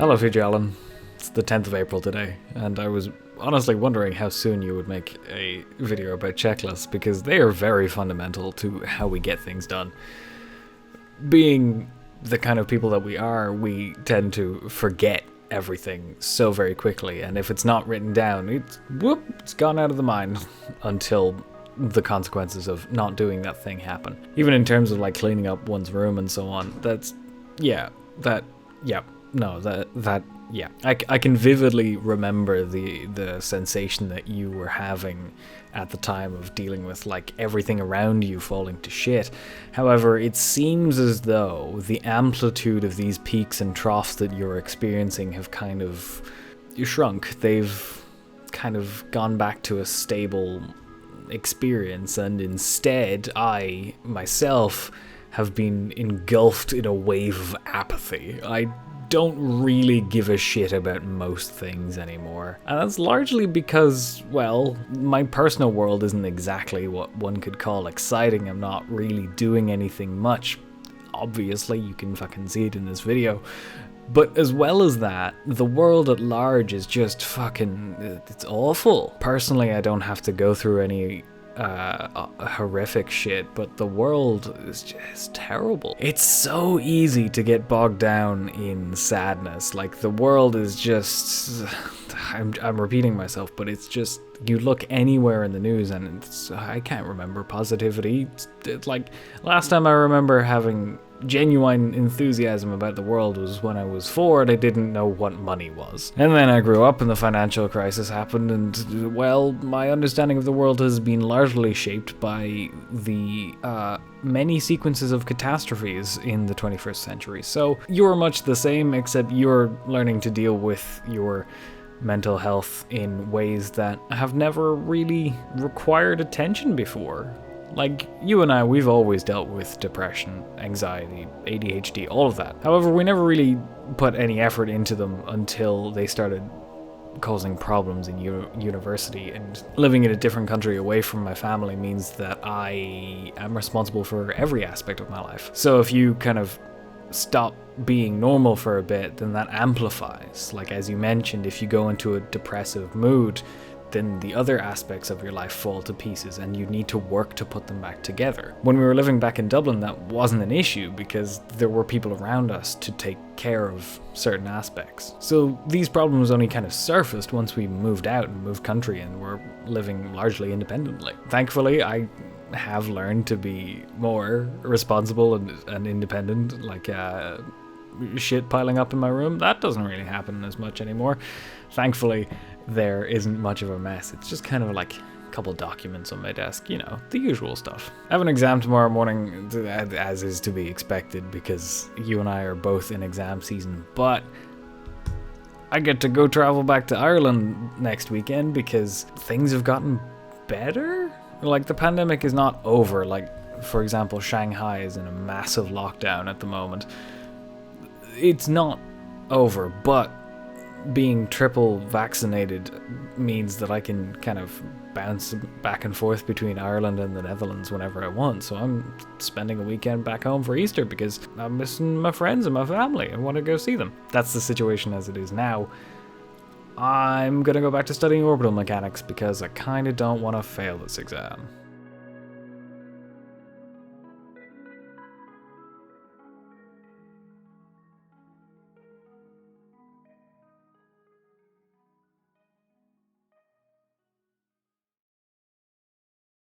Hello, Fiji Allen. It's the 10th of April today, and I was honestly wondering how soon you would make a video about checklists, because they are very fundamental to how we get things done. Being the kind of people that we are, we tend to forget everything so very quickly, and if it's not written down, it's gone out of the mind until the consequences of not doing that thing happen. Even in terms of like cleaning up one's room and so on, I can vividly remember the sensation that you were having at the time of dealing with like everything around you falling to shit. However, it seems as though the amplitude of these peaks and troughs that you're experiencing have kind of shrunk. They've kind of gone back to a stable experience, and instead I myself have been engulfed in a wave of apathy. I don't really give a shit about most things anymore. And that's largely because, well, my personal world isn't exactly what one could call exciting. I'm not really doing anything much. Obviously, you can fucking see it in this video. But as well as that, the world at large is just fucking, it's awful. Personally, I don't have to go through any horrific shit, but the world is just terrible. It's so easy to get bogged down in sadness. Like, the world is just, I'm repeating myself, but it's just, you look anywhere in the news and I can't remember positivity. It's like, last time I remember having genuine enthusiasm about the world was when I was 4 and I didn't know what money was. And then I grew up and the financial crisis happened, and, well, my understanding of the world has been largely shaped by the many sequences of catastrophes in the 21st century. So you're much the same, except you're learning to deal with your mental health in ways that have never really required attention before. Like, you and I, we've always dealt with depression, anxiety, ADHD, all of that. However, we never really put any effort into them until they started causing problems in university, and living in a different country away from my family means that I am responsible for every aspect of my life. So if you kind of stop being normal for a bit, then that amplifies. Like, as you mentioned, if you go into a depressive mood, then the other aspects of your life fall to pieces and you need to work to put them back together. When we were living back in Dublin, that wasn't an issue because there were people around us to take care of certain aspects. So these problems only kind of surfaced once we moved out and moved country and were living largely independently. Thankfully, I have learned to be more responsible and independent, like shit piling up in my room. That doesn't really happen as much anymore. Thankfully, there isn't much of a mess. It's just kind of like a couple documents on my desk, you know, the usual stuff. I have an exam tomorrow morning, as is to be expected, because you and I are both in exam season, but I get to go travel back to Ireland next weekend because things have gotten better. Like, the pandemic is not over. Like, for example, Shanghai is in a massive lockdown at the moment. It's not over, but being triple vaccinated means that I can kind of bounce back and forth between Ireland and the Netherlands whenever I want. So I'm spending a weekend back home for Easter because I'm missing my friends and my family. I want to go see them. That's the situation as it is now. I'm gonna go back to studying orbital mechanics because I kind of don't want to fail this exam.